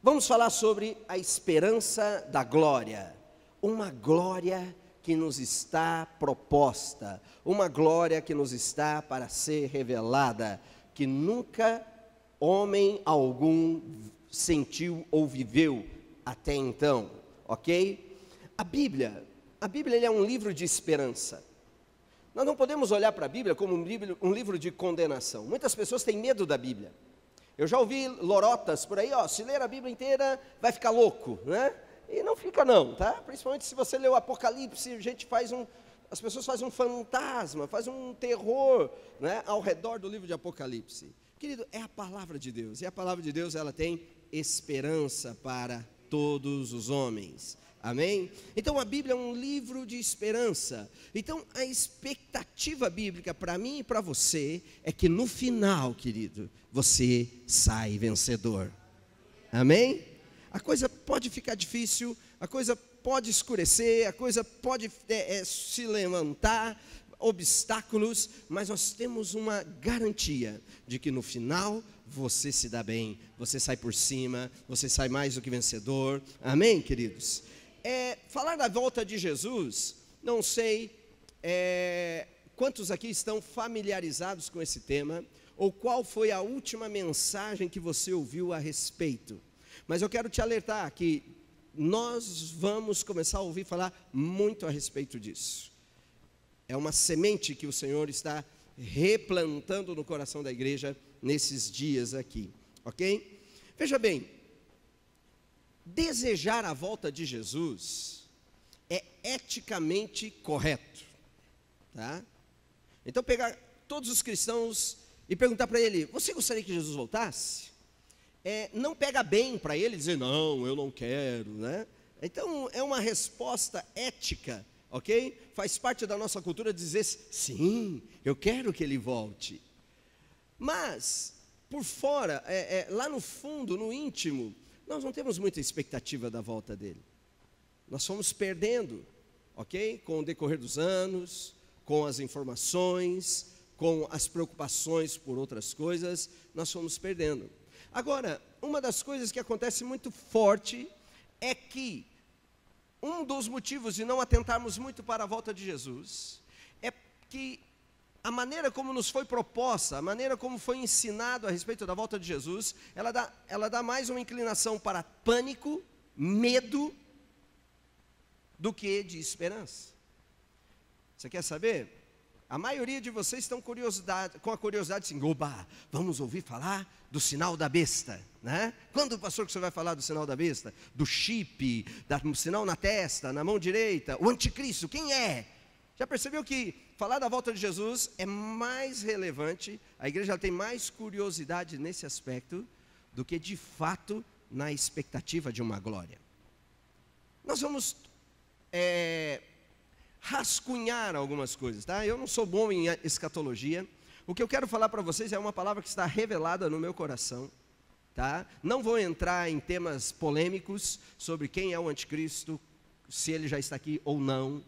Vamos falar sobre a esperança da glória, uma glória que nos está proposta, uma glória que nos está para ser revelada, que nunca homem algum sentiu ou viveu até então, ok? A Bíblia ele é um livro de esperança. Nós não podemos olhar para a Bíblia como um livro de condenação. Muitas pessoas têm medo da Bíblia. Eu já ouvi lorotas por aí, se ler a Bíblia inteira vai ficar louco, né? E não fica não, tá? Principalmente se você lê o Apocalipse, as pessoas fazem um fantasma, fazem um terror, né, ao redor do livro de Apocalipse. Querido, é a palavra de Deus, e a palavra de Deus ela tem esperança para todos os homens. Amém? Então a Bíblia é um livro de esperança. Então a expectativa bíblica para mim e para você é que no final, querido, você sai vencedor. Amém? A coisa pode ficar difícil, a coisa pode escurecer, a coisa pode se levantar, obstáculos, mas nós temos uma garantia de que no final você se dá bem, você sai por cima, você sai mais do que vencedor. Amém, queridos? Falar da volta de Jesus, não sei quantos aqui estão familiarizados com esse tema, ou qual foi a última mensagem que você ouviu a respeito, mas eu quero te alertar que nós vamos começar a ouvir falar muito a respeito disso. É uma semente que o Senhor está replantando no coração da igreja nesses dias aqui, ok? Veja bem, desejar a volta de Jesus é eticamente correto, tá? Então pegar todos os cristãos e perguntar para ele: você gostaria que Jesus voltasse? Não pega bem para ele dizer: não, eu não quero, né? Então é uma resposta ética, ok? Faz parte da nossa cultura dizer: sim, eu quero que ele volte. Mas por fora, lá no fundo, no íntimo, nós não temos muita expectativa da volta dele. Nós fomos perdendo, ok? Com o decorrer dos anos, com as informações, com as preocupações por outras coisas, nós fomos perdendo. Agora, uma das coisas que acontece muito forte é que um dos motivos de não atentarmos muito para a volta de Jesus é que a maneira como nos foi proposta, a maneira como foi ensinado a respeito da volta de Jesus, ela dá mais uma inclinação para pânico, medo, do que de esperança. Você quer saber? A maioria de vocês estão com a curiosidade assim: oba, vamos ouvir falar do sinal da besta, né? Quando, pastor, que você vai falar do sinal da besta? Do chip, do sinal na testa, na mão direita, o anticristo, quem é? Já percebeu que falar da volta de Jesus é mais relevante, a igreja tem mais curiosidade nesse aspecto, do que de fato na expectativa de uma glória. Nós vamos rascunhar algumas coisas, tá? Eu não sou bom em escatologia. O que eu quero falar para vocês é uma palavra que está revelada no meu coração, tá? Não vou entrar em temas polêmicos sobre quem é o anticristo, se ele já está aqui ou não,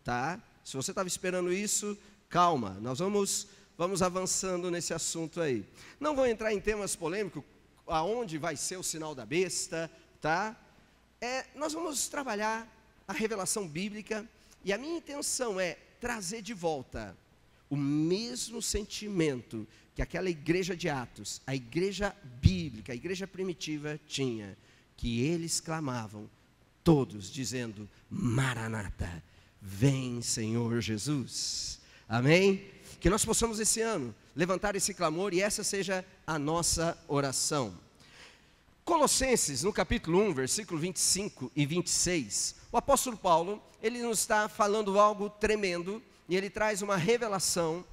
tá? Se você estava esperando isso, calma, nós vamos avançando nesse assunto aí. Não vou entrar em temas polêmicos, aonde vai ser o sinal da besta, tá? Nós vamos trabalhar a revelação bíblica, e a minha intenção é trazer de volta o mesmo sentimento que aquela igreja de Atos, a igreja bíblica, a igreja primitiva tinha, que eles clamavam, todos dizendo: Maranata, vem Senhor Jesus. Amém? Que nós possamos esse ano levantar esse clamor e essa seja a nossa oração. Colossenses, no capítulo 1, versículo 25 e 26, o apóstolo Paulo, ele nos está falando algo tremendo, e ele traz uma revelação,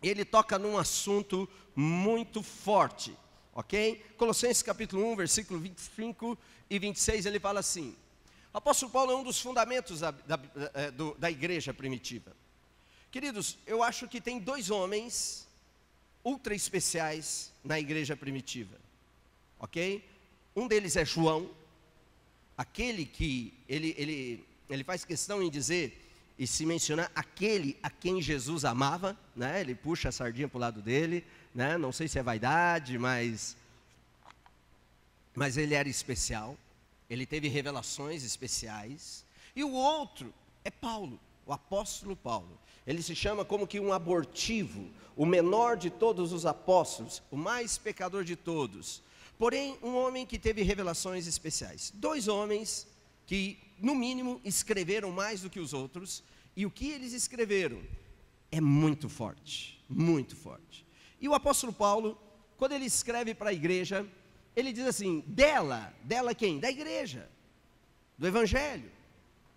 e ele toca num assunto muito forte, ok? Colossenses capítulo 1, versículo 25 e 26, ele fala assim: o apóstolo Paulo é um dos fundamentos da igreja primitiva. Queridos, eu acho que tem dois homens ultra especiais na igreja primitiva, ok? Um deles é João, aquele que ele faz questão em dizer e se mencionar aquele a quem Jesus amava, né? Ele puxa a sardinha para o lado dele, né? Não sei se é vaidade, mas mas ele era especial, ele teve revelações especiais. E o outro é Paulo, o apóstolo Paulo. Ele se chama como que um abortivo, o menor de todos os apóstolos, o mais pecador de todos. Porém, um homem que teve revelações especiais. Dois homens que, no mínimo, escreveram mais do que os outros. E o que eles escreveram é muito forte, muito forte. E o apóstolo Paulo, quando ele escreve para a igreja, ele diz assim, dela quem? Da igreja, do evangelho,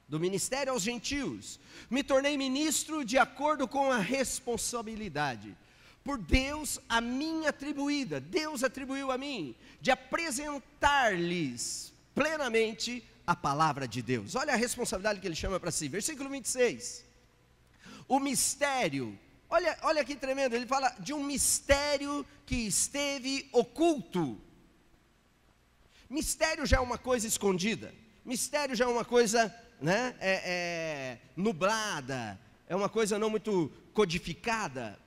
do ministério aos gentios, me tornei ministro de acordo com a responsabilidade, por Deus a mim atribuída, Deus atribuiu a mim, de apresentar-lhes plenamente a palavra de Deus. Olha a responsabilidade que ele chama para si, versículo 26, o mistério, olha que tremendo, ele fala de um mistério que esteve oculto. Mistério já é uma coisa escondida, mistério já é uma coisa, né, nublada, é uma coisa não muito codificada.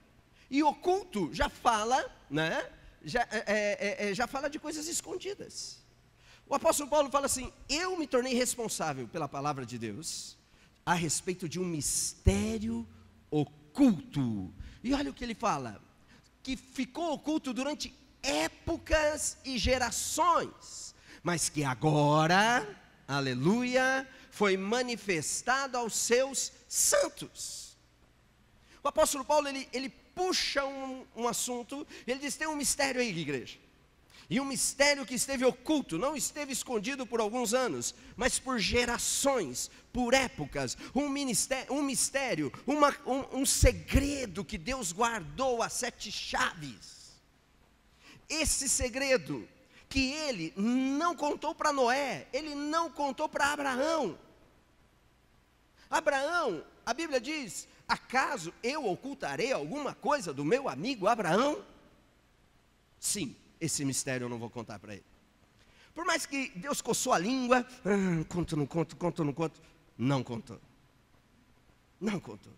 E oculto já fala, né, já fala de coisas escondidas. O apóstolo Paulo fala assim, eu me tornei responsável pela palavra de Deus, a respeito de um mistério oculto. E olha o que ele fala, que ficou oculto durante épocas e gerações, mas que agora, aleluia, foi manifestado aos seus santos. O apóstolo Paulo, ele puxa um assunto, ele diz, tem um mistério aí, igreja, e um mistério que esteve oculto, não esteve escondido por alguns anos, mas por gerações, por épocas, um mistério, um segredo que Deus guardou a 7 chaves. Esse segredo que ele não contou para Noé, ele não contou para Abraão. Abraão, a Bíblia diz, acaso eu ocultarei alguma coisa do meu amigo Abraão? Sim, esse mistério eu não vou contar para ele. Por mais que Deus coçou a língua, conto, não conto, conto, não conto, não contou. Não contou.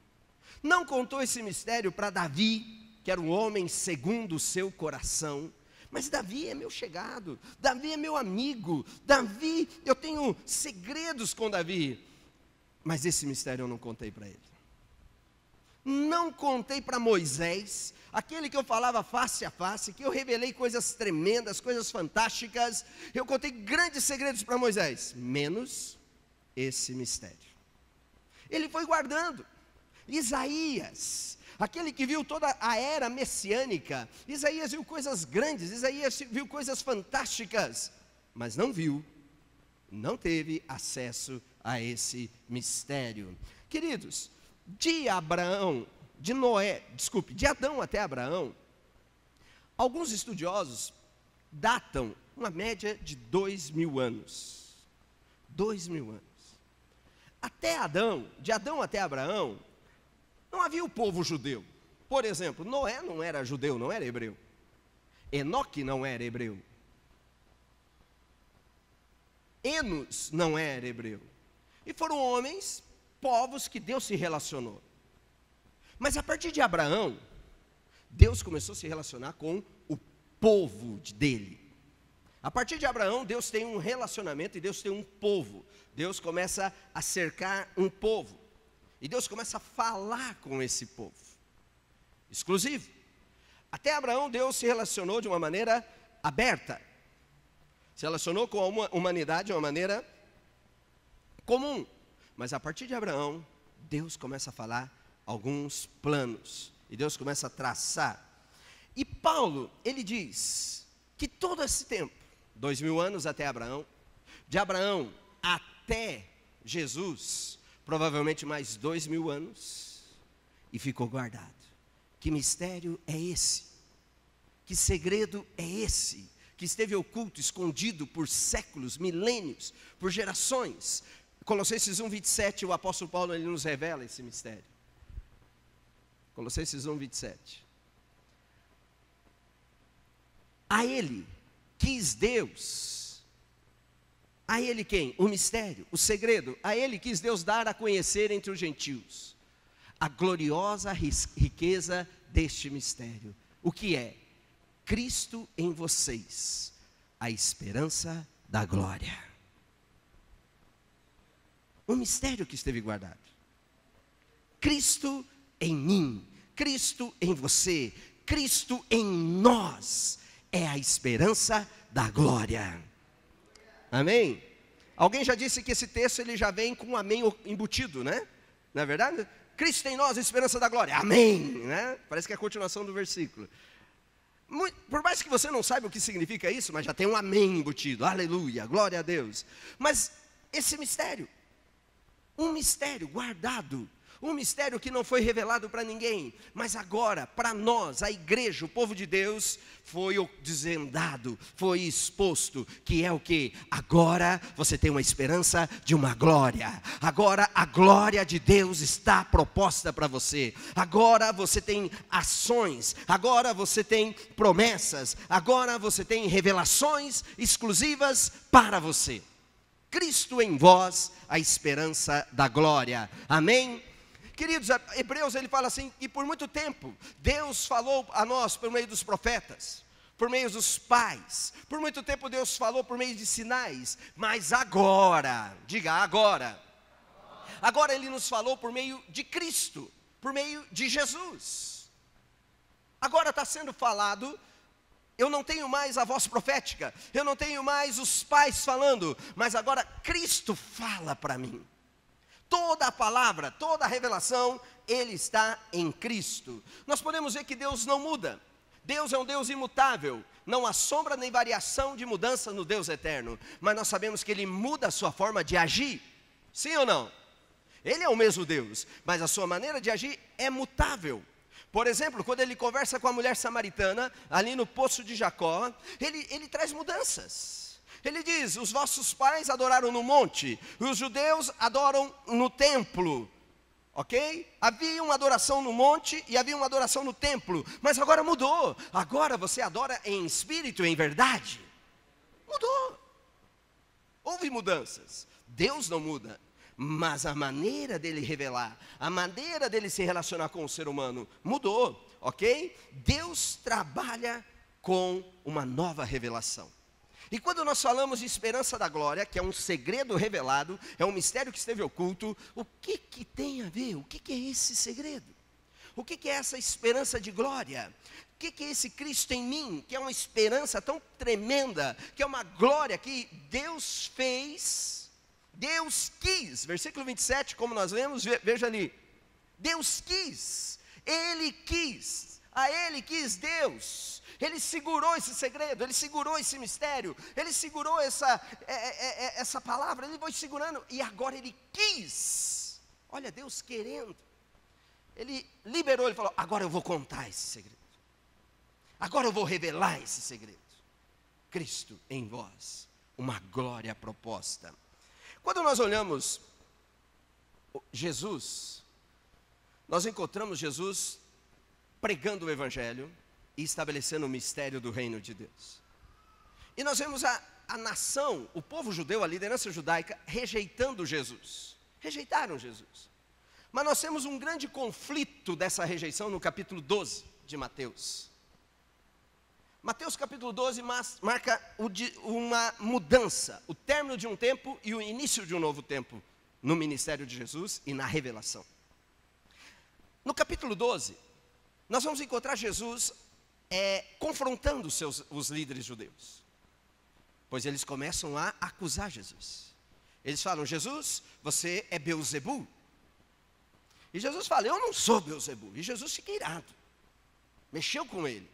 Não contou esse mistério para Davi, que era um homem segundo o seu coração. Mas Davi é meu chegado, Davi é meu amigo, Davi, eu tenho segredos com Davi. Mas esse mistério eu não contei para ele. Não contei para Moisés, aquele que eu falava face a face, que eu revelei coisas tremendas, coisas fantásticas. Eu contei grandes segredos para Moisés, menos esse mistério. Ele foi guardando. Isaías, aquele que viu toda a era messiânica, Isaías viu coisas grandes, Isaías viu coisas fantásticas, mas não teve acesso a esse mistério. Queridos, de Adão até Abraão, alguns estudiosos datam uma média de 2000 anos. 2000 anos. De Adão até Abraão, não havia o povo judeu. Por exemplo, Noé não era judeu, não era hebreu. Enoque não era hebreu. Enos não era hebreu. E foram homens, povos que Deus se relacionou. Mas a partir de Abraão, Deus começou a se relacionar com o povo dele. A partir de Abraão, Deus tem um relacionamento e Deus tem um povo. Deus começa a cercar um povo. E Deus começa a falar com esse povo. Exclusivo. Até Abraão, Deus se relacionou de uma maneira aberta. Se relacionou com a humanidade de uma maneira comum. Mas a partir de Abraão, Deus começa a falar alguns planos. E Deus começa a traçar. E Paulo, ele diz que todo esse tempo, 2000 anos até Abraão, de Abraão até Jesus, provavelmente mais 2000 anos, e ficou guardado. Que mistério é esse? Que segredo é esse? Que esteve oculto, escondido por séculos, milênios, por gerações. Colossenses 1:27, o apóstolo Paulo ele nos revela esse mistério. Colossenses 1:27. A ele quis Deus, a ele quem? O mistério, o segredo, a ele quis Deus dar a conhecer entre os gentios a gloriosa riqueza deste mistério. O que é? Cristo em vocês, a esperança da glória. Um mistério que esteve guardado. Cristo em mim, Cristo em você, Cristo em nós, é a esperança da glória. Amém? Alguém já disse que esse texto ele já vem com um amém embutido, né? Não é verdade? Cristo em nós, a esperança da glória. Amém, né? Parece que é a continuação do versículo. Por mais que você não saiba o que significa isso, mas já tem um amém embutido. Aleluia, glória a Deus. Mas esse mistério, um mistério guardado, um mistério que não foi revelado para ninguém, mas agora, para nós, a igreja, o povo de Deus, foi desvendado, foi exposto, que é o que? Agora você tem uma esperança de uma glória, agora a glória de Deus está proposta para você, agora você tem ações, agora você tem promessas, agora você tem revelações exclusivas para você. Cristo em vós, a esperança da glória. Amém? Queridos, Hebreus ele fala assim, que por muito tempo, Deus falou a nós por meio dos profetas, por meio dos pais, por muito tempo Deus falou por meio de sinais, mas agora, diga agora Ele nos falou por meio de Cristo, por meio de Jesus. Agora está sendo falado. Eu não tenho mais a voz profética, eu não tenho mais os pais falando, mas agora Cristo fala para mim. Toda a palavra, toda a revelação, Ele está em Cristo. Nós podemos ver que Deus não muda. Deus é um Deus imutável. Não há sombra nem variação de mudança no Deus eterno. Mas nós sabemos que Ele muda a sua forma de agir. Sim ou não? Ele é o mesmo Deus, mas a sua maneira de agir é mutável. Por exemplo, quando Ele conversa com a mulher samaritana, ali no poço de Jacó, Ele traz mudanças. Ele diz, os vossos pais adoraram no monte, os judeus adoram no templo, ok? Havia uma adoração no monte e havia uma adoração no templo, mas agora mudou, agora você adora em espírito e em verdade. Mudou, houve mudanças, Deus não muda, mas a maneira dele revelar, a maneira dele se relacionar com o ser humano mudou, ok? Deus trabalha com uma nova revelação. E quando nós falamos de esperança da glória, que é um segredo revelado, é um mistério que esteve oculto, o que tem a ver? O que é esse segredo? O que é essa esperança de glória? O que é esse Cristo em mim, que é uma esperança tão tremenda, que é uma glória que Deus fez, Deus quis, versículo 27, como nós lemos, veja ali, Deus quis, Ele quis, a Ele quis Deus. Ele segurou esse segredo, Ele segurou esse mistério, Ele segurou essa palavra, Ele foi segurando, e agora Ele quis, olha Deus querendo, Ele liberou, Ele falou, agora eu vou contar esse segredo, agora eu vou revelar esse segredo, Cristo em vós, uma glória proposta. Quando nós olhamos Jesus, nós encontramos Jesus pregando o Evangelho, e estabelecendo o mistério do reino de Deus. E nós vemos a nação, o povo judeu, a liderança judaica, rejeitando Jesus. Rejeitaram Jesus. Mas nós temos um grande conflito dessa rejeição no capítulo 12 de Mateus. Mateus capítulo 12 marca uma mudança, o término de um tempo e o início de um novo tempo no ministério de Jesus e na revelação. No capítulo 12, nós vamos encontrar Jesus confrontando os líderes judeus, pois eles começam a acusar Jesus. Eles falam, Jesus, você é Beelzebul. E Jesus fala, eu não sou Beelzebul. E Jesus fica irado, mexeu com ele.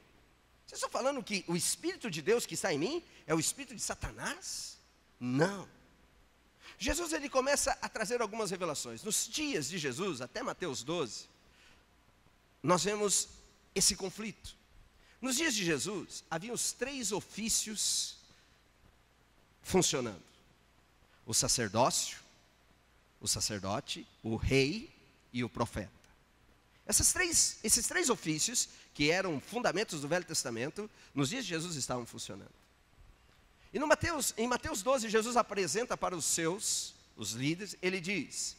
Vocês estão falando que o Espírito de Deus que está em mim é o Espírito de Satanás? Não. Jesus ele começa a trazer algumas revelações. Nos dias de Jesus, até Mateus 12, nós vemos esse conflito. Nos dias de Jesus, havia os 3 ofícios funcionando. O sacerdócio, o sacerdote, o rei e o profeta. Esses três ofícios, que eram fundamentos do Velho Testamento, nos dias de Jesus estavam funcionando. E em Mateus 12, Jesus apresenta para os líderes, ele diz,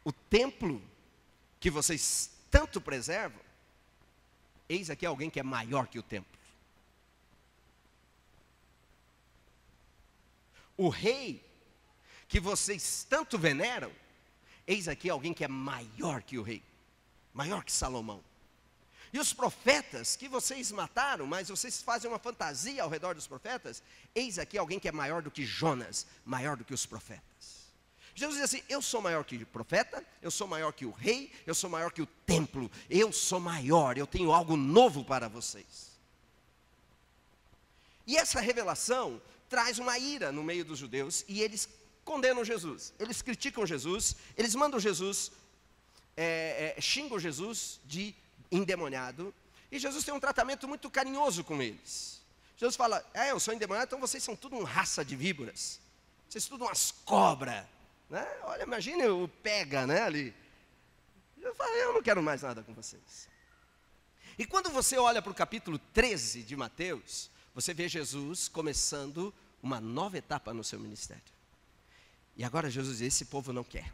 o templo que vocês tanto preservam, eis aqui alguém que é maior que o templo. o rei que vocês tanto veneram, eis aqui alguém que é maior que o rei, maior que Salomão. E os profetas que vocês mataram, mas vocês fazem uma fantasia ao redor dos profetas, eis aqui alguém que é maior do que Jonas, maior do que os profetas. Jesus diz assim: eu sou maior que o profeta, eu sou maior que o rei, eu sou maior que o templo, eu sou maior, eu tenho algo novo para vocês. E essa revelação traz uma ira no meio dos judeus, e eles condenam Jesus, eles criticam Jesus, eles mandam Jesus, xingam Jesus de endemoniado, e Jesus tem um tratamento muito carinhoso com eles. Jesus fala: eu sou endemoniado, então vocês são tudo uma raça de víboras, vocês são tudo umas cobras, né? Olha, imagine o pega, né, ali. Eu falo: eu não quero mais nada com vocês. E quando você olha para o capítulo 13 de Mateus, você vê Jesus começando uma nova etapa no seu ministério. E agora Jesus diz: esse povo não quer,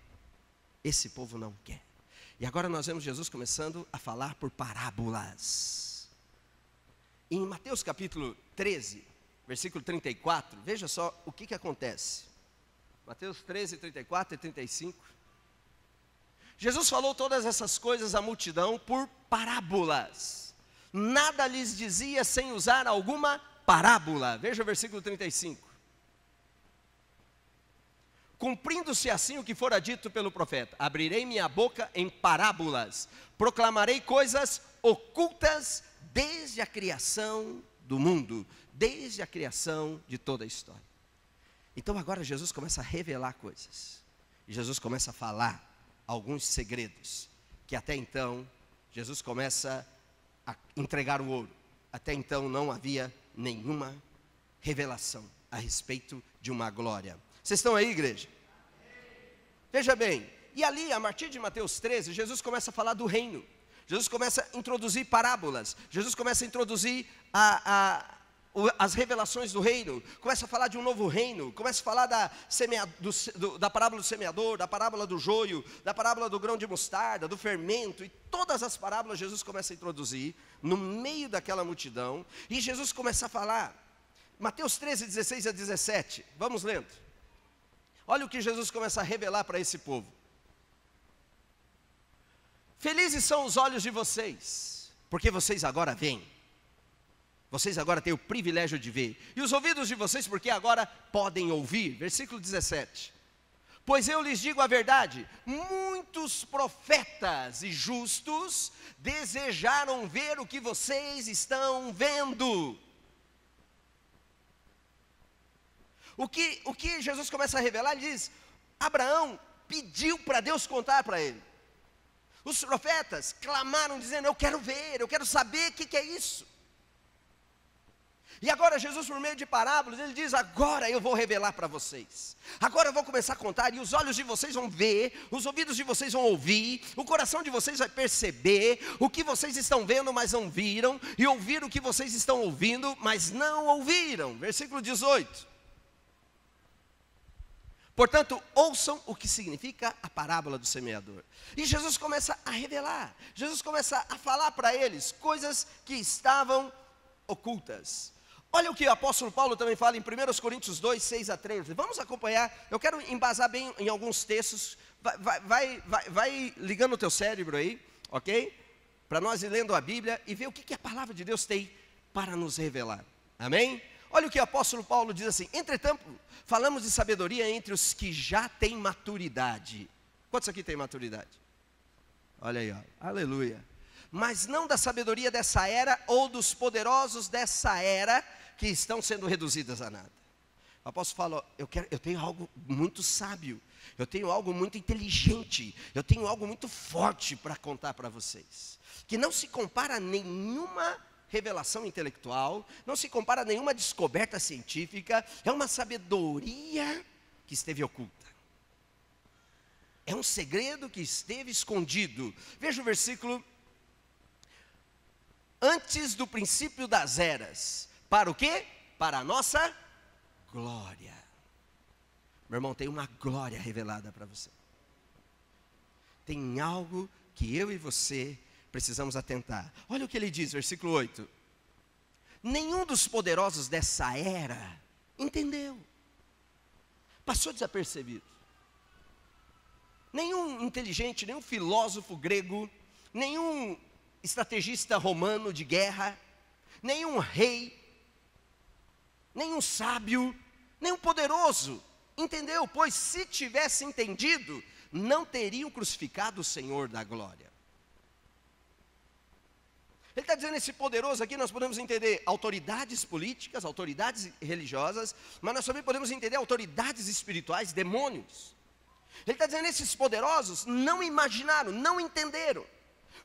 esse povo não quer. E agora nós vemos Jesus começando a falar por parábolas. Em Mateus capítulo 13, versículo 34, veja só o que acontece. Mateus 13, 34 e 35. Jesus falou todas essas coisas à multidão por parábolas. Nada lhes dizia sem usar alguma parábola. Veja o versículo 35. Cumprindo-se assim o que fora dito pelo profeta: abrirei minha boca em parábolas, proclamarei coisas ocultas desde a criação do mundo, desde a criação de toda a história. Então agora Jesus começa a revelar coisas, e Jesus começa a falar alguns segredos, que até então, Jesus começa a entregar o ouro. Até então não havia nenhuma revelação a respeito de uma glória. Vocês estão aí, igreja? Veja bem, e ali, a partir de Mateus 13, Jesus começa a falar do reino. Jesus começa a introduzir parábolas. Jesus começa a introduzir as revelações do reino. Começa a falar de um novo reino. Começa a falar da parábola do semeador, da parábola do joio, da parábola do grão de mostarda, do fermento. E todas as parábolas Jesus começa a introduzir no meio daquela multidão. E Jesus começa a falar. Mateus 13, 16 a 17. Vamos lendo. Olha o que Jesus começa a revelar para esse povo. Felizes são os olhos de vocês, porque vocês agora veem. Vocês agora têm o privilégio de ver. E os ouvidos de vocês, porque agora podem ouvir. Versículo 17. Pois eu lhes digo a verdade, muitos profetas e justos desejaram ver o que vocês estão vendo. O que Jesus começa a revelar, ele diz: Abraão pediu para Deus contar para ele. Os profetas clamaram dizendo: eu quero ver, eu quero saber o que é isso. E agora Jesus, por meio de parábolas, ele diz: agora eu vou revelar para vocês. Agora eu vou começar a contar, e os olhos de vocês vão ver, os ouvidos de vocês vão ouvir, o coração de vocês vai perceber o que vocês estão vendo, mas não viram, e ouvir o que vocês estão ouvindo, mas não ouviram. Versículo 18. Portanto, ouçam o que significa a parábola do semeador. E Jesus começa a revelar, Jesus começa a falar para eles coisas que estavam ocultas. Olha o que o apóstolo Paulo também fala em 1 Coríntios 2, 6 a 13. Vamos acompanhar, eu quero embasar bem em alguns textos. Vai ligando o teu cérebro aí, ok? Para nós ir lendo a Bíblia e ver o que a palavra de Deus tem para nos revelar. Amém? Olha o que o apóstolo Paulo diz assim: entretanto, falamos de sabedoria entre os que já têm maturidade. Quantos aqui têm maturidade? Olha aí, ó. Aleluia. Mas não da sabedoria dessa era ou dos poderosos dessa era que estão sendo reduzidas a nada. O apóstolo fala: eu tenho algo muito sábio, eu tenho algo muito inteligente, eu tenho algo muito forte para contar para vocês, que não se compara a nenhuma revelação intelectual, não se compara a nenhuma descoberta científica, é uma sabedoria que esteve oculta. É um segredo que esteve escondido. Veja o versículo: antes do princípio das eras, para o quê? Para a nossa glória. Meu irmão, tem uma glória revelada para você. Tem algo que eu e você precisamos atentar. Olha o que ele diz, versículo 8. Nenhum dos poderosos dessa era entendeu. Passou desapercebido. Nenhum inteligente, nenhum filósofo grego, nenhum estrategista romano de guerra, nenhum rei, nenhum sábio, nenhum poderoso entendeu, pois se tivesse entendido, não teriam crucificado o Senhor da glória. Ele está dizendo, esse poderoso aqui, nós podemos entender autoridades políticas, autoridades religiosas, mas nós também podemos entender autoridades espirituais, demônios. Ele está dizendo, esses poderosos não imaginaram, não entenderam,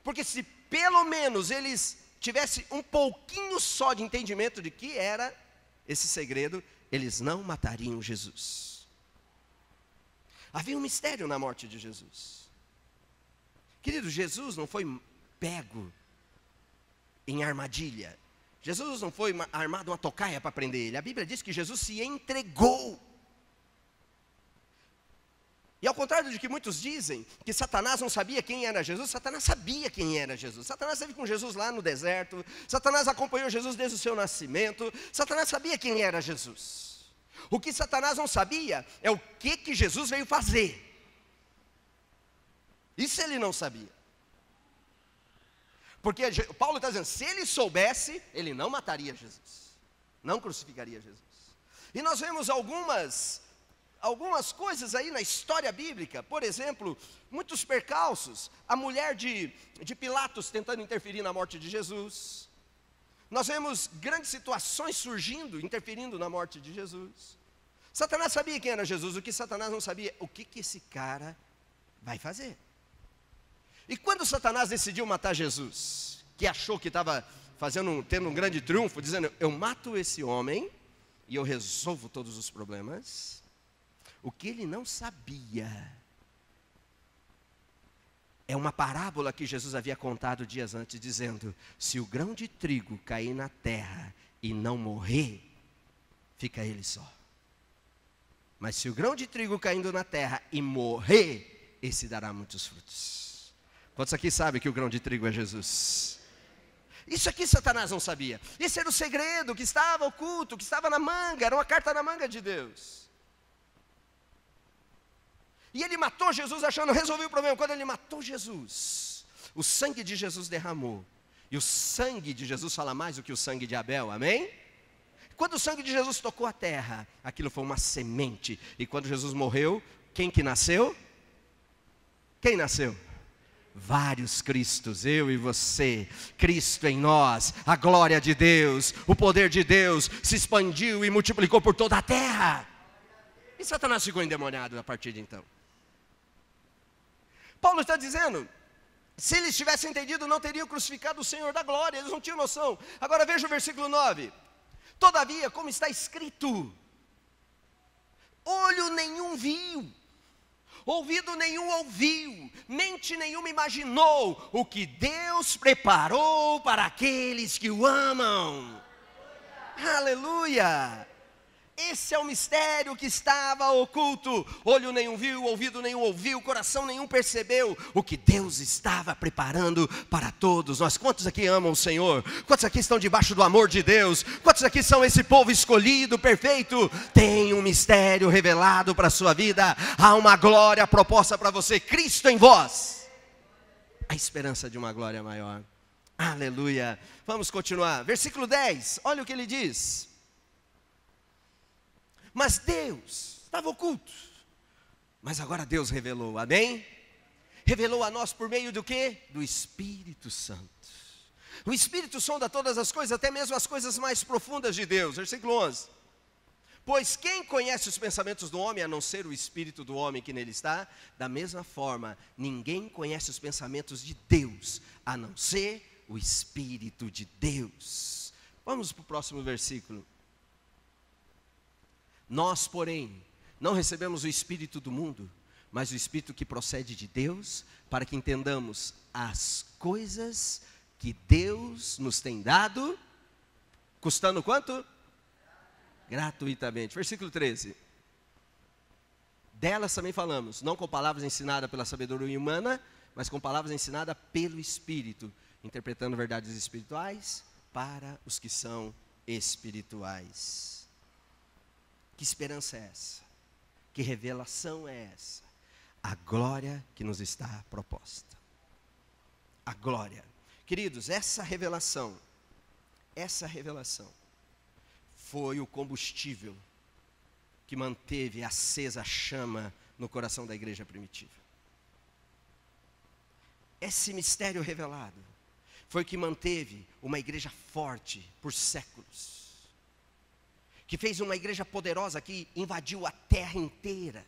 porque se pelo menos eles tivessem um pouquinho só de entendimento de que era esse segredo, eles não matariam Jesus. Havia um mistério na morte de Jesus. Querido, Jesus não foi pego em armadilha. Jesus não foi armado uma tocaia para prender ele. A Bíblia diz que Jesus se entregou. E ao contrário de que muitos dizem, que Satanás não sabia quem era Jesus, Satanás sabia quem era Jesus. Satanás esteve com Jesus lá no deserto, Satanás acompanhou Jesus desde o seu nascimento, Satanás sabia quem era Jesus. O que Satanás não sabia é o que Jesus veio fazer. Isso ele não sabia. Porque Paulo está dizendo, se ele soubesse, ele não mataria Jesus, não crucificaria Jesus. E nós vemos algumas coisas aí na história bíblica, por exemplo, muitos percalços, a mulher de Pilatos tentando interferir na morte de Jesus. Nós vemos grandes situações surgindo, interferindo na morte de Jesus. Satanás sabia quem era Jesus, o que Satanás não sabia, o que esse cara vai fazer. E quando Satanás decidiu matar Jesus, que achou que estava tendo um grande triunfo, dizendo, eu mato esse homem e eu resolvo todos os problemas, o que ele não sabia é uma parábola que Jesus havia contado dias antes, dizendo, se o grão de trigo cair na terra e não morrer, fica ele só. Mas se o grão de trigo caindo na terra e morrer, esse dará muitos frutos. Quantos aqui sabem que o grão de trigo é Jesus? Isso aqui Satanás não sabia. Esse era o segredo que estava oculto, que estava na manga, era uma carta na manga de Deus. E ele matou Jesus achando, resolveu o problema. Quando ele matou Jesus, o sangue de Jesus derramou. E o sangue de Jesus fala mais do que o sangue de Abel, amém? Quando o sangue de Jesus tocou a terra, aquilo foi uma semente. E quando Jesus morreu, quem que nasceu? Quem nasceu? Vários Cristos, eu e você, Cristo em nós, a glória de Deus, o poder de Deus se expandiu e multiplicou por toda a terra. E Satanás ficou endemoniado a partir de então. Paulo está dizendo, se eles tivessem entendido, não teriam crucificado o Senhor da glória, eles não tinham noção. Agora veja o versículo 9. Todavia, como está escrito, olho nenhum viu, ouvido nenhum ouviu, mente nenhuma imaginou o que Deus preparou para aqueles que o amam. Aleluia! Esse é o mistério que estava oculto. Olho nenhum viu, ouvido nenhum ouviu, coração nenhum percebeu o que Deus estava preparando para todos nós. Quantos aqui amam o Senhor? Quantos aqui estão debaixo do amor de Deus? Quantos aqui são esse povo escolhido, perfeito? Tem um mistério revelado para a sua vida. Há uma glória proposta para você, Cristo em vós. A esperança de uma glória maior. Aleluia. Vamos continuar. Versículo 10, olha o que ele diz. Mas Deus estava oculto, mas agora Deus revelou, amém? Revelou a nós por meio do quê? Do Espírito Santo. O Espírito sonda todas as coisas, até mesmo as coisas mais profundas de Deus. Versículo 11. Pois quem conhece os pensamentos do homem, a não ser o Espírito do homem que nele está? Da mesma forma, ninguém conhece os pensamentos de Deus, a não ser o Espírito de Deus. Vamos para o próximo versículo. Nós, porém, não recebemos o Espírito do mundo, mas o Espírito que procede de Deus, para que entendamos as coisas que Deus nos tem dado, custando quanto? Gratuitamente. Versículo 13. Delas também falamos, não com palavras ensinadas pela sabedoria humana, mas com palavras ensinadas pelo Espírito, interpretando verdades espirituais para os que são espirituais. Que esperança é essa? Que revelação é essa? A glória que nos está proposta. A glória. Queridos, essa revelação foi o combustível que manteve acesa a chama no coração da igreja primitiva. Esse mistério revelado foi o que manteve uma igreja forte por séculos, que fez uma igreja poderosa que invadiu a terra inteira,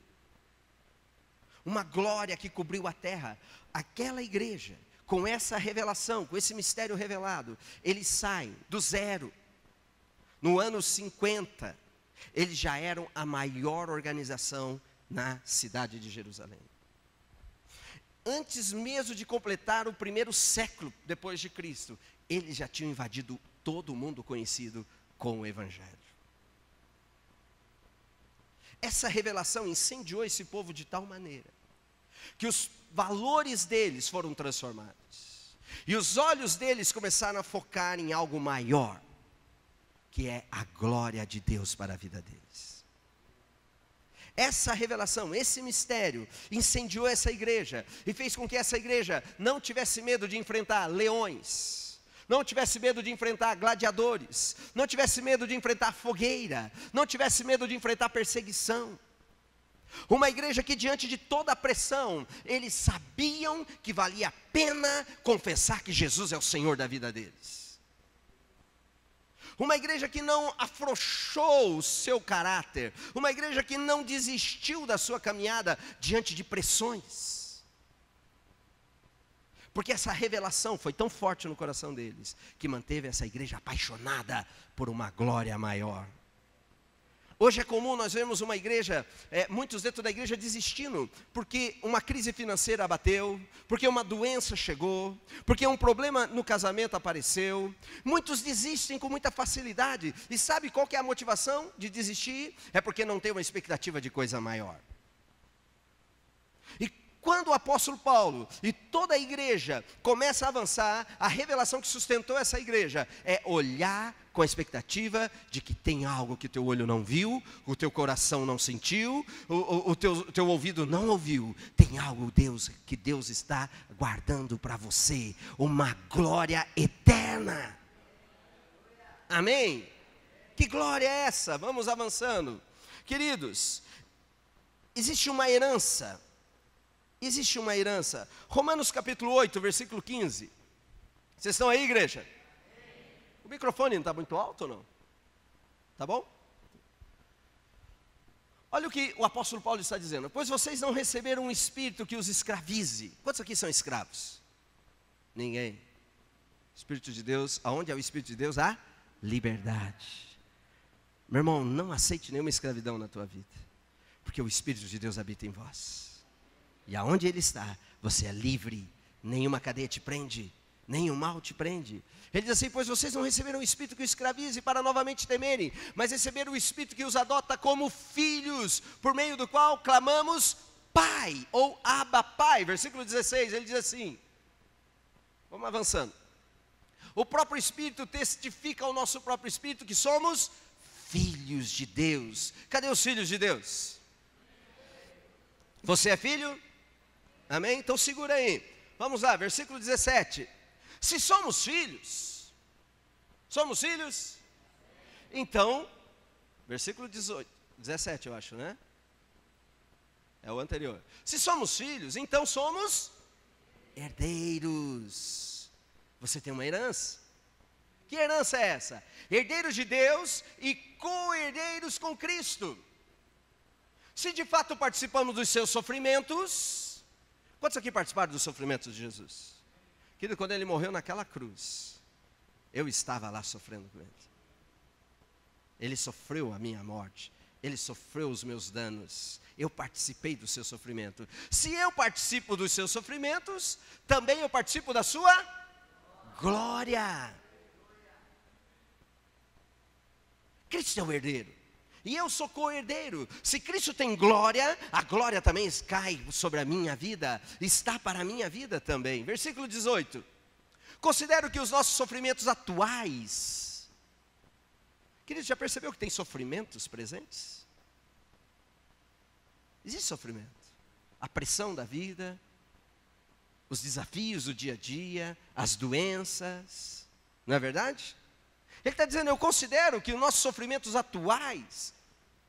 uma glória que cobriu a terra. Aquela igreja, com essa revelação, com esse mistério revelado, eles saem do zero. No ano 50, eles já eram a maior organização na cidade de Jerusalém. Antes mesmo de completar o primeiro século depois de Cristo, eles já tinham invadido todo o mundo conhecido com o Evangelho. Essa revelação incendiou esse povo de tal maneira, que os valores deles foram transformados, e os olhos deles começaram a focar em algo maior, que é a glória de Deus para a vida deles. Essa revelação, esse mistério, incendiou essa igreja, e fez com que essa igreja não tivesse medo de enfrentar leões, não tivesse medo de enfrentar gladiadores, não tivesse medo de enfrentar fogueira, não tivesse medo de enfrentar perseguição. Uma igreja que, diante de toda a pressão, eles sabiam que valia a pena confessar que Jesus é o Senhor da vida deles. Uma igreja que não afrouxou o seu caráter, uma igreja que não desistiu da sua caminhada diante de pressões. Porque essa revelação foi tão forte no coração deles, que manteve essa igreja apaixonada por uma glória maior. Hoje é comum nós vemos uma igreja, muitos dentro da igreja desistindo, porque uma crise financeira abateu, porque uma doença chegou, porque um problema no casamento apareceu. Muitos desistem com muita facilidade. E sabe qual que é a motivação de desistir? É porque não tem uma expectativa de coisa maior. E quando o apóstolo Paulo e toda a igreja começa a avançar, a revelação que sustentou essa igreja é olhar com a expectativa de que tem algo que o teu olho não viu, o teu coração não sentiu, o teu ouvido não ouviu. Tem algo que Deus está guardando para você, uma glória eterna. Amém? Que glória é essa? Vamos avançando. Queridos, existe uma herança. Romanos capítulo 8, versículo 15. Vocês estão aí, igreja? O microfone não está muito alto ou não? Tá bom? Olha o que o apóstolo Paulo está dizendo. Pois vocês não receberam um espírito que os escravize. Quantos aqui são escravos? Ninguém. Espírito de Deus, aonde é o Espírito de Deus? Há liberdade. Meu irmão, não aceite nenhuma escravidão na tua vida, porque o Espírito de Deus habita em vós. E aonde Ele está, você é livre. Nenhuma cadeia te prende, nenhum mal te prende. Ele diz assim: pois vocês não receberam o Espírito que os escravize para novamente temerem, mas receberam o Espírito que os adota como filhos, por meio do qual clamamos Pai, ou Abba Pai. Versículo 16, ele diz assim, vamos avançando. O próprio Espírito testifica ao nosso próprio Espírito que somos filhos de Deus. Cadê os filhos de Deus? Você é filho? Amém? Então segura aí. Vamos lá, versículo 17. Se somos filhos, então, versículo 17 eu acho, né? É o anterior. Se somos filhos, então somos herdeiros. Você tem uma herança. Que herança é essa? Herdeiros de Deus e co-herdeiros com Cristo. Se de fato participamos dos seus sofrimentos, quantos aqui participaram dos sofrimentos de Jesus? Querido, quando Ele morreu naquela cruz, eu estava lá sofrendo com Ele. Ele sofreu a minha morte, Ele sofreu os meus danos, eu participei do seu sofrimento. Se eu participo dos seus sofrimentos, também eu participo da sua glória. Cristo é o herdeiro, e eu sou co-herdeiro. Se Cristo tem glória, a glória também cai sobre a minha vida, está para a minha vida também. Versículo 18. Considero que os nossos sofrimentos atuais, querido, já percebeu que tem sofrimentos presentes? Existe sofrimento. A pressão da vida, os desafios do dia a dia, as doenças, não é verdade? Ele está dizendo, eu considero que os nossos sofrimentos atuais,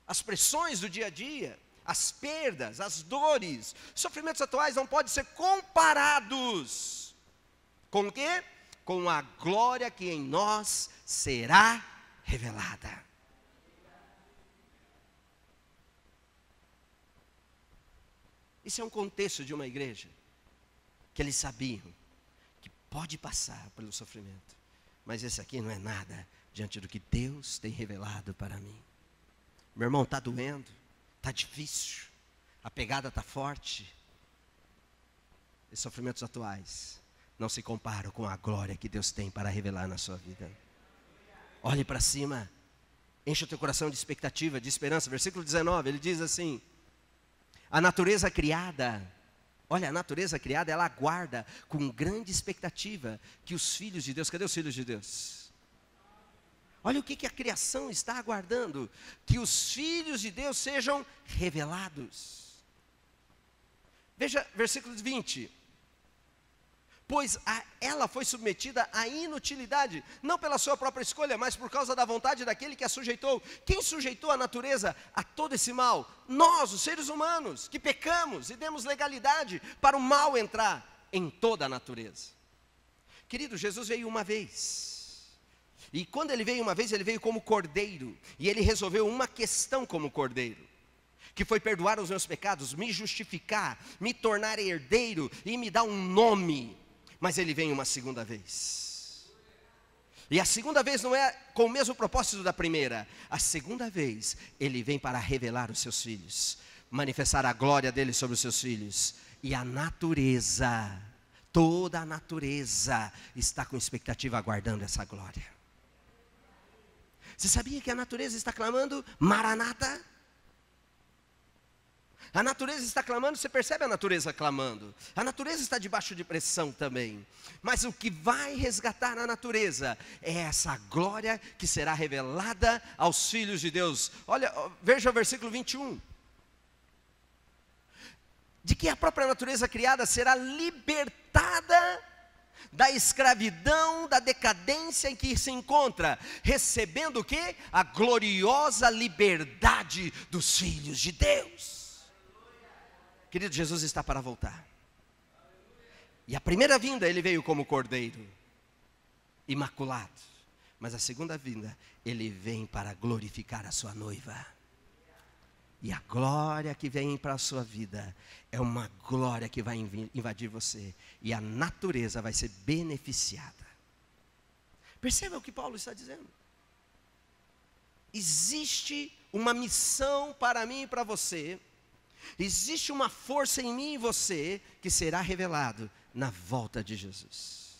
as pressões do dia a dia, as perdas, as dores, os sofrimentos atuais não podem ser comparados com o quê? Com a glória que em nós será revelada. Isso é um contexto de uma igreja, que eles sabiam que pode passar pelo sofrimento, mas esse aqui não é nada diante do que Deus tem revelado para mim. Meu irmão, está doendo, está difícil, a pegada está forte. Os sofrimentos atuais não se comparam com a glória que Deus tem para revelar na sua vida. Olhe para cima, enche o teu coração de expectativa, de esperança. Versículo 19, ele diz assim: a natureza criada, olha, a natureza criada, ela aguarda com grande expectativa que os filhos de Deus, cadê os filhos de Deus? Olha o que a criação está aguardando, que os filhos de Deus sejam revelados. Veja, versículo 20. Pois ela foi submetida à inutilidade, não pela sua própria escolha, mas por causa da vontade daquele que a sujeitou. Quem sujeitou a natureza a todo esse mal? Nós, os seres humanos, que pecamos e demos legalidade para o mal entrar em toda a natureza. Querido, Jesus veio uma vez. E quando ele veio uma vez, ele veio como cordeiro. E ele resolveu uma questão como cordeiro, que foi perdoar os meus pecados, me justificar, me tornar herdeiro e me dar um nome. Mas ele vem uma segunda vez. E a segunda vez não é com o mesmo propósito da primeira. A segunda vez, ele vem para revelar os seus filhos, manifestar a glória dele sobre os seus filhos. E a natureza, toda a natureza está com expectativa aguardando essa glória. Você sabia que a natureza está clamando Maranata? A natureza está clamando, você percebe a natureza clamando. A natureza está debaixo de pressão também. Mas o que vai resgatar a natureza é essa glória que será revelada aos filhos de Deus. Olha, veja o versículo 21. De que a própria natureza criada será libertada da escravidão, da decadência em que se encontra, recebendo o quê? A gloriosa liberdade dos filhos de Deus. Querido, Jesus está para voltar. E a primeira vinda ele veio como cordeiro, imaculado. Mas a segunda vinda, ele vem para glorificar a sua noiva. E a glória que vem para a sua vida é uma glória que vai invadir você. E a natureza vai ser beneficiada. Perceba o que Paulo está dizendo. Existe uma missão para mim e para você. Existe uma força em mim e você que será revelado na volta de Jesus.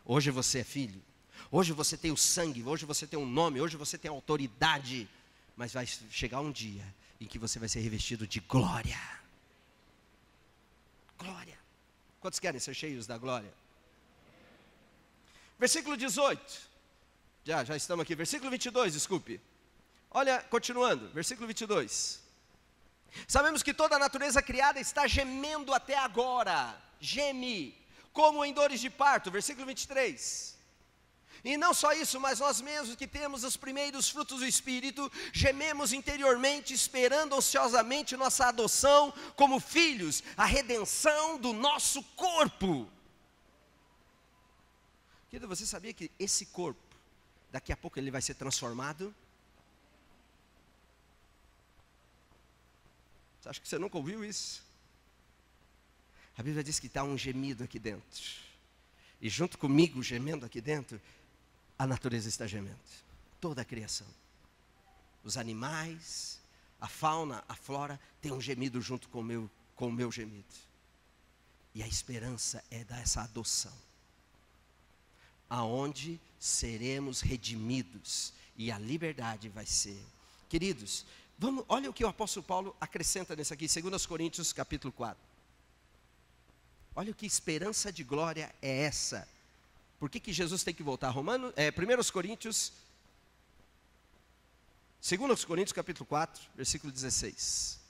Hoje você é filho. Hoje você tem o sangue. Hoje você tem um nome. Hoje você tem autoridade. Mas vai chegar um dia em que você vai ser revestido de glória. Glória. Quantos querem ser cheios da glória? Versículo 18. Já estamos aqui. Versículo 22, desculpe. Olha, continuando. Versículo 22. Sabemos que toda a natureza criada está gemendo até agora. Geme, como em dores de parto. Versículo 23. E não só isso, mas nós mesmos que temos os primeiros frutos do Espírito, gememos interiormente, esperando ansiosamente nossa adoção como filhos, a redenção do nosso corpo. Querido, você sabia que esse corpo, daqui a pouco ele vai ser transformado? Você acha que você nunca ouviu isso? A Bíblia diz que está um gemido aqui dentro. E junto comigo, gemendo aqui dentro, a natureza está gemendo. Toda a criação. Os animais, a fauna, a flora, tem um gemido junto com o meu gemido. E a esperança é dessa adoção. Aonde seremos redimidos. E a liberdade vai ser. Queridos, olha o que o apóstolo Paulo acrescenta nisso aqui, 2 Coríntios capítulo 4. Olha o que esperança de glória é essa. Por que Jesus tem que voltar? 1 Coríntios, 2 Coríntios capítulo 4, versículo 16.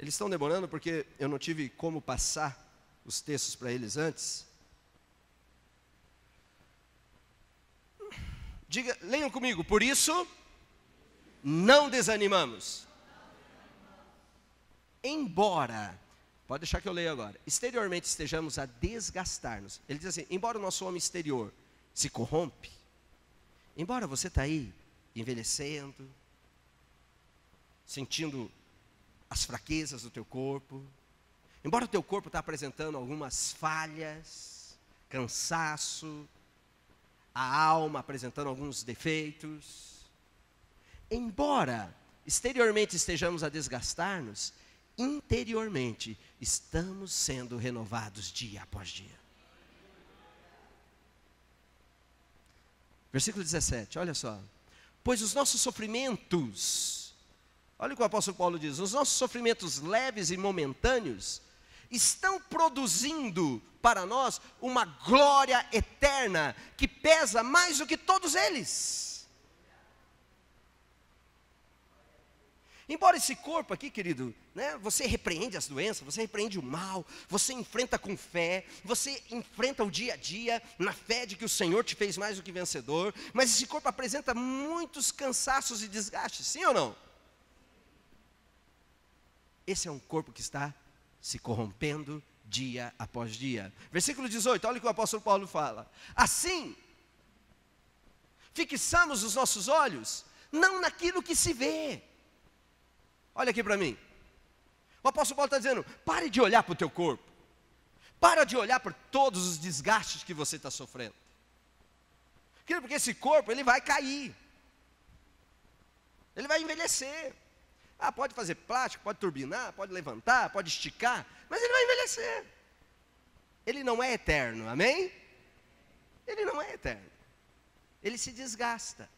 Eles estão demorando porque eu não tive como passar os textos para eles antes. Leiam comigo. Por isso, não desanimamos. Embora, pode deixar que eu leia agora, exteriormente estejamos a desgastar-nos. Ele diz assim, embora o nosso homem exterior se corrompe, embora você está aí envelhecendo, sentindo as fraquezas do teu corpo, embora o teu corpo está apresentando algumas falhas, cansaço, a alma apresentando alguns defeitos, embora exteriormente estejamos a desgastar-nos, interiormente estamos sendo renovados dia após dia. Versículo 17, olha só. Pois os nossos sofrimentos, olha o que o apóstolo Paulo diz, os nossos sofrimentos leves e momentâneos estão produzindo para nós uma glória eterna que pesa mais do que todos eles. Embora esse corpo aqui, querido, né, você repreende as doenças, você repreende o mal, você enfrenta com fé, você enfrenta o dia a dia, na fé de que o Senhor te fez mais do que vencedor, mas esse corpo apresenta muitos cansaços e desgastes, sim ou não? Esse é um corpo que está se corrompendo dia após dia. Versículo 18, olha o que o apóstolo Paulo fala. Assim, fixamos os nossos olhos, não naquilo que se vê. Olha aqui para mim. O apóstolo Paulo está dizendo, pare de olhar para o teu corpo. Para de olhar para todos os desgastes que você está sofrendo. Porque esse corpo, ele vai cair. Ele vai envelhecer. Ah, pode fazer plástico, pode turbinar, pode levantar, pode esticar, mas ele vai envelhecer. Ele não é eterno, amém? Ele não é eterno. Ele se desgasta.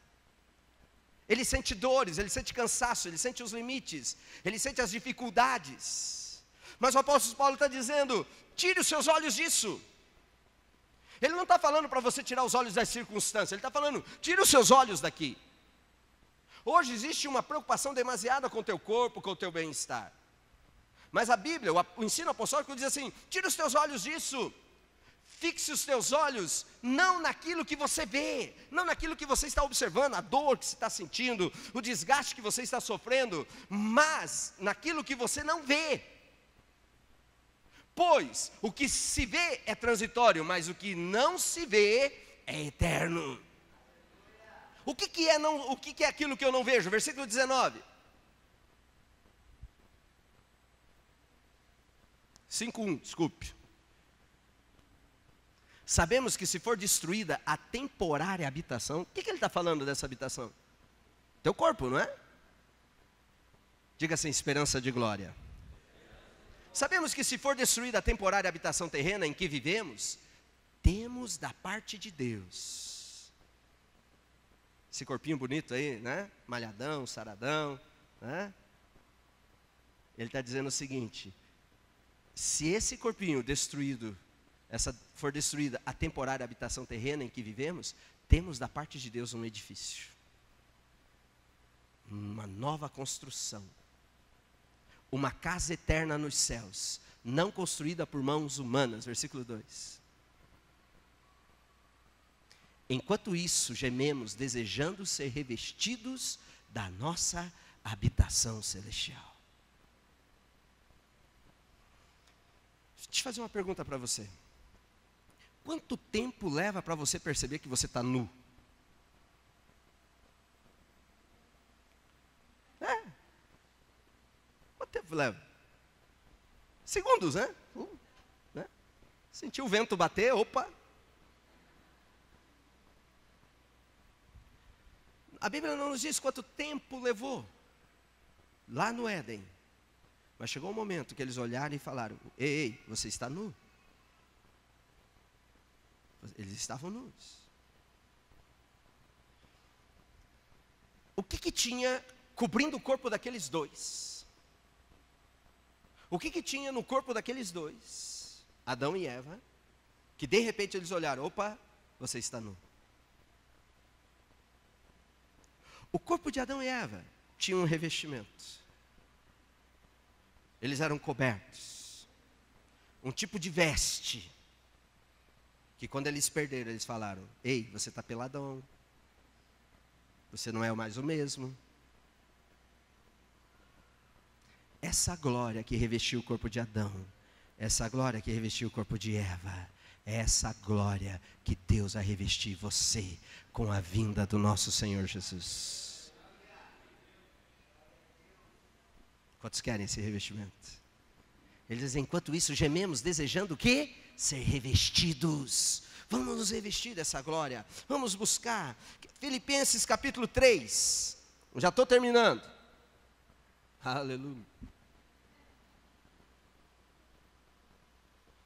Ele sente dores, ele sente cansaço, ele sente os limites, ele sente as dificuldades. Mas o apóstolo Paulo está dizendo, tire os seus olhos disso. Ele não está falando para você tirar os olhos das circunstâncias, ele está falando, tire os seus olhos daqui. Hoje existe uma preocupação demasiada com o teu corpo, com o teu bem-estar. Mas a Bíblia, o ensino apostólico diz assim, tira os teus olhos disso. Fixe os teus olhos não naquilo que você vê, não naquilo que você está observando, a dor que você está sentindo, o desgaste que você está sofrendo, mas naquilo que você não vê. Pois o que se vê é transitório, mas o que não se vê é eterno. O que é aquilo que eu não vejo? Versículo 19. 5:1, desculpe. Sabemos que se for destruída a temporária habitação, o que ele está falando dessa habitação? Teu corpo, não é? Diga assim, esperança de glória. Sabemos que se for destruída a temporária habitação terrena em que vivemos, temos da parte de Deus. Esse corpinho bonito aí, né? Malhadão, saradão, né? Ele está dizendo o seguinte, se esse corpinho destruído, for destruída a temporária habitação terrena em que vivemos, temos da parte de Deus um edifício, uma nova construção, uma casa eterna nos céus, não construída por mãos humanas. Versículo 2. Enquanto isso, gememos, desejando ser revestidos da nossa habitação celestial. Deixa eu fazer uma pergunta para você. Quanto tempo leva para você perceber que você está nu? Quanto tempo leva? Segundos, né? Né? Sentiu o vento bater, opa. A Bíblia não nos diz quanto tempo levou lá no Éden. Mas chegou um momento que eles olharam e falaram, ei, você está nu. Eles estavam nus. O que tinha cobrindo o corpo daqueles dois? O que tinha no corpo daqueles dois? Adão e Eva, que de repente eles olharam, opa, você está nu. O corpo de Adão e Eva tinha um revestimento. Eles eram cobertos. Um tipo de veste. Que quando eles perderam, eles falaram: ei, você está peladão. Você não é mais o mesmo. Essa glória que revestiu o corpo de Adão, essa glória que revestiu o corpo de Eva, é essa glória que Deus vai revestir você com a vinda do nosso Senhor Jesus. Quantos querem esse revestimento? Ele diz: enquanto isso gememos, desejando o quê? Ser revestidos. Vamos nos revestir dessa glória. Vamos buscar. Filipenses capítulo 3. Já estou terminando. Aleluia.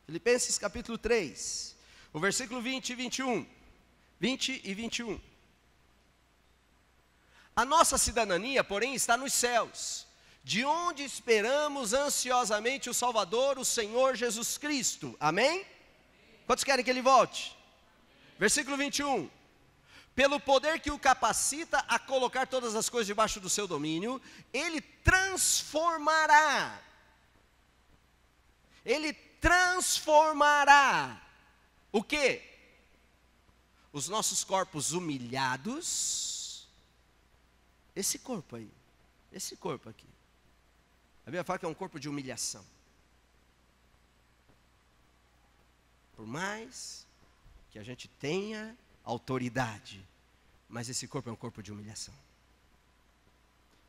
Filipenses capítulo 3. O versículo 20 e 21. 20 e 21. A nossa cidadania, porém, está nos céus, de onde esperamos ansiosamente o Salvador, o Senhor Jesus Cristo. Amém? Quantos querem que ele volte? Versículo 21. Pelo poder que o capacita a colocar todas as coisas debaixo do seu domínio, ele transformará. Ele transformará o quê? Os nossos corpos humilhados. Esse corpo aí. Esse corpo aqui. A Bíblia fala que é um corpo de humilhação. Por mais que a gente tenha autoridade, mas esse corpo é um corpo de humilhação.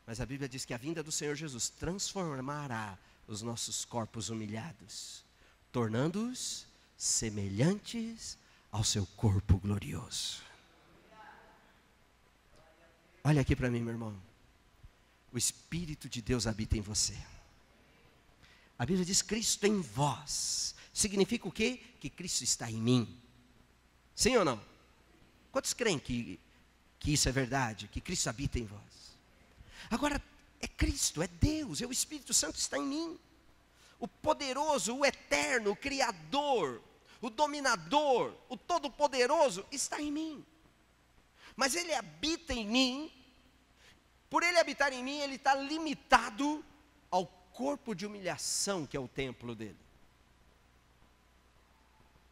Mas a Bíblia diz que a vinda do Senhor Jesus transformará os nossos corpos humilhados, tornando-os semelhantes ao seu corpo glorioso. Olha aqui para mim, meu irmão. O Espírito de Deus habita em você. A Bíblia diz: Cristo em vós. Significa o quê? Que Cristo está em mim. Sim ou não? Quantos creem que isso é verdade? Que Cristo habita em vós? Agora, é Cristo, é Deus, é o Espírito Santo está em mim. O poderoso, o eterno, o criador, o dominador, o todo-poderoso está em mim. Mas ele habita em mim. Por ele habitar em mim, ele está limitado ao corpo de humilhação que é o templo dele.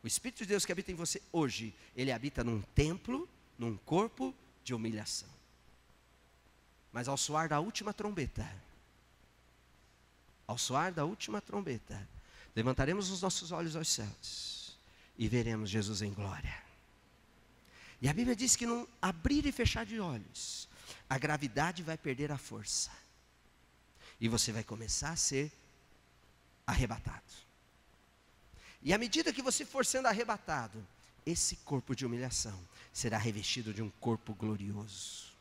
O Espírito de Deus que habita em você hoje, ele habita num templo, num corpo de humilhação. Mas ao soar da última trombeta, levantaremos os nossos olhos aos céus e veremos Jesus em glória. E a Bíblia diz que num abrir e fechar de olhos, a gravidade vai perder a força. E você vai começar a ser arrebatado. E à medida que você for sendo arrebatado, esse corpo de humilhação será revestido de um corpo glorioso.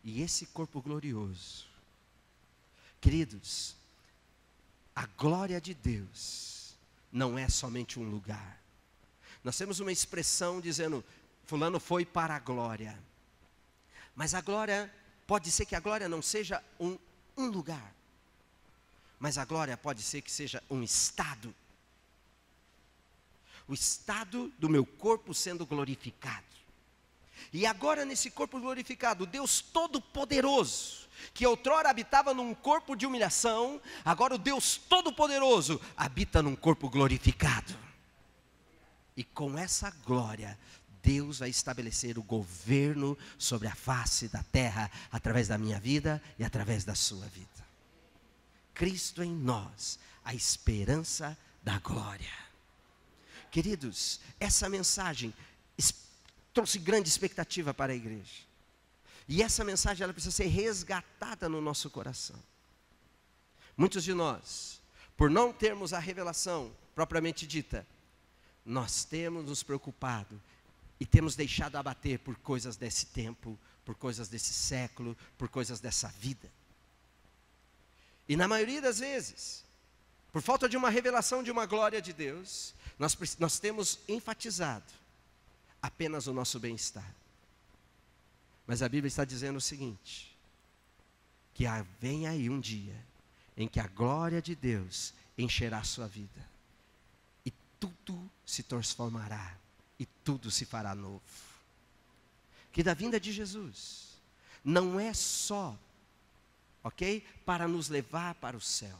E esse corpo glorioso, queridos, a glória de Deus não é somente um lugar. Nós temos uma expressão dizendo: fulano foi para a glória. Mas a glória, pode ser que a glória não seja um lugar. Mas a glória pode ser que seja um estado. O estado do meu corpo sendo glorificado. E agora nesse corpo glorificado, Deus Todo-Poderoso, que outrora habitava num corpo de humilhação, agora o Deus Todo-Poderoso habita num corpo glorificado. E com essa glória, Deus vai estabelecer o governo sobre a face da terra, através da minha vida e através da sua vida. Cristo em nós, a esperança da glória. Queridos, essa mensagem trouxe grande expectativa para a igreja. E essa mensagem ela precisa ser resgatada no nosso coração. Muitos de nós, por não termos a revelação propriamente dita, nós temos nos preocupado e temos deixado abater por coisas desse tempo, por coisas desse século, por coisas dessa vida. E na maioria das vezes, por falta de uma revelação de uma glória de Deus, nós temos enfatizado apenas o nosso bem-estar. Mas a Bíblia está dizendo o seguinte, que vem aí um dia em que a glória de Deus encherá a sua vida. E tudo se transformará, e tudo se fará novo. Que da vinda de Jesus, não é só ok? Para nos levar para o céu.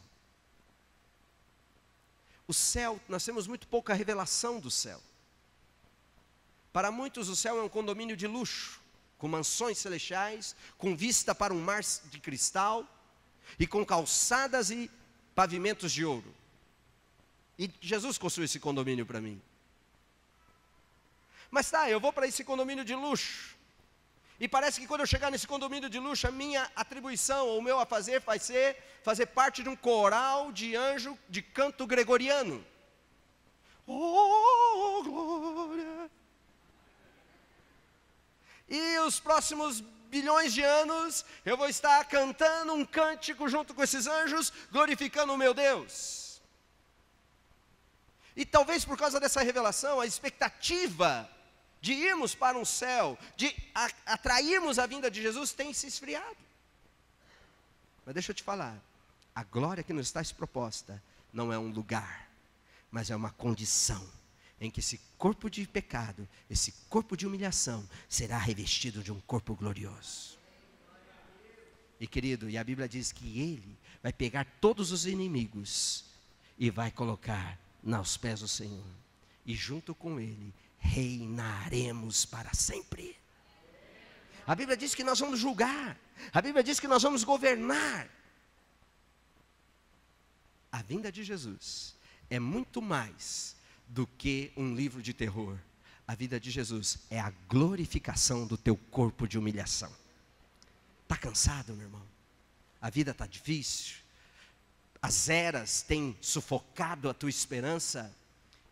O céu, nós temos muito pouca revelação do céu. Para muitos o céu é um condomínio de luxo, com mansões celestiais, com vista para um mar de cristal, e com calçadas e pavimentos de ouro. E Jesus construiu esse condomínio para mim. Mas tá, eu vou para esse condomínio de luxo, e parece que quando eu chegar nesse condomínio de luxo, a minha atribuição, ou o meu a fazer, vai ser fazer parte de um coral de anjo de canto gregoriano. Oh, glória! E os próximos bilhões de anos, eu vou estar cantando um cântico junto com esses anjos, glorificando o meu Deus. E talvez por causa dessa revelação, a expectativa de irmos para um céu, de atrairmos a vinda de Jesus, tem se esfriado. Mas deixa eu te falar, a glória que nos está proposta não é um lugar, mas é uma condição, em que esse corpo de pecado, esse corpo de humilhação, será revestido de um corpo glorioso. E querido, e a Bíblia diz que Ele vai pegar todos os inimigos, e vai colocar aos pés do Senhor, e junto com Ele, reinaremos para sempre. A Bíblia diz que nós vamos julgar, a Bíblia diz que nós vamos governar. A vinda de Jesus é muito mais do que um livro de terror. A vida de Jesus é a glorificação do teu corpo de humilhação. Está cansado, meu irmão? A vida está difícil? As eras têm sufocado a tua esperança?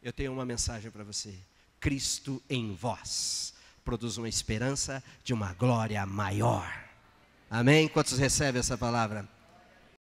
Eu tenho uma mensagem para você. Cristo em vós produz uma esperança de uma glória maior. Amém? Quantos recebem essa palavra?